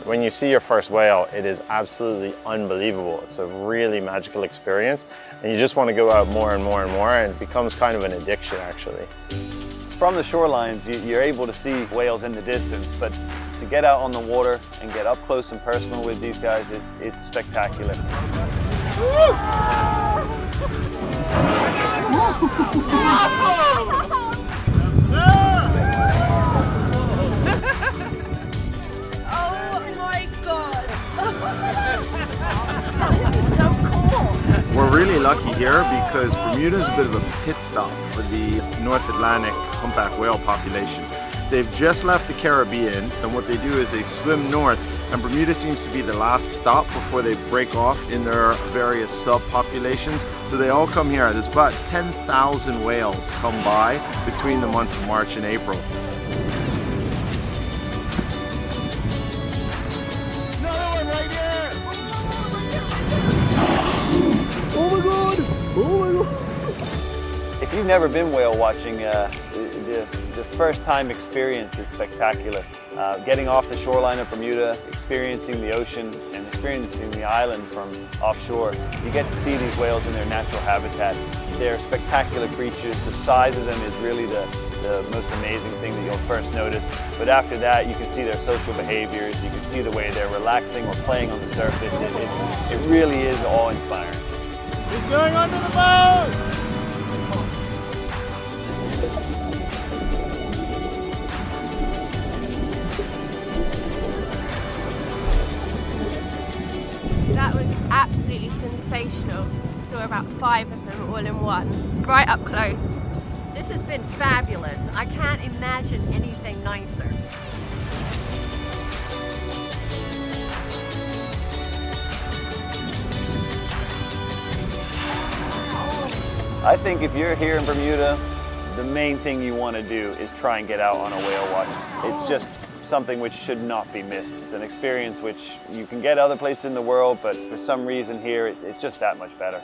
When you see your first whale, it is absolutely unbelievable. It's a really magical experience, and you just want to go out more and more and more, and it becomes kind of an addiction actually. From the shorelines, you're able to see whales in the distance, but to get out on the water and get up close and personal with these guys, it's spectacular. We're really lucky here because Bermuda is a bit of a pit stop for the North Atlantic humpback whale population. They've just left the Caribbean, and what they do is they swim north, and Bermuda seems to be the last stop before they break off in their various subpopulations. So they all come here. There's about 10,000 whales come by between the months of March and April. If you've never been whale watching, the first time experience is spectacular. Getting off the shoreline of Bermuda, experiencing the ocean and experiencing the island from offshore, you get to see these whales in their natural habitat. They're spectacular creatures. The size of them is really the most amazing thing that you'll first notice. But after that, you can see their social behaviors, you can see the way they're relaxing or playing on the surface. It really is awe-inspiring. He's going under the boat! That was absolutely sensational. Saw about 5 of them all in one, right up close. This has been fabulous. I can't imagine anything nicer. I think if you're here in Bermuda, the main thing you want to do is try and get out on a whale watch. It's just something which should not be missed. It's an experience which you can get other places in the world, but for some reason here, it's just that much better.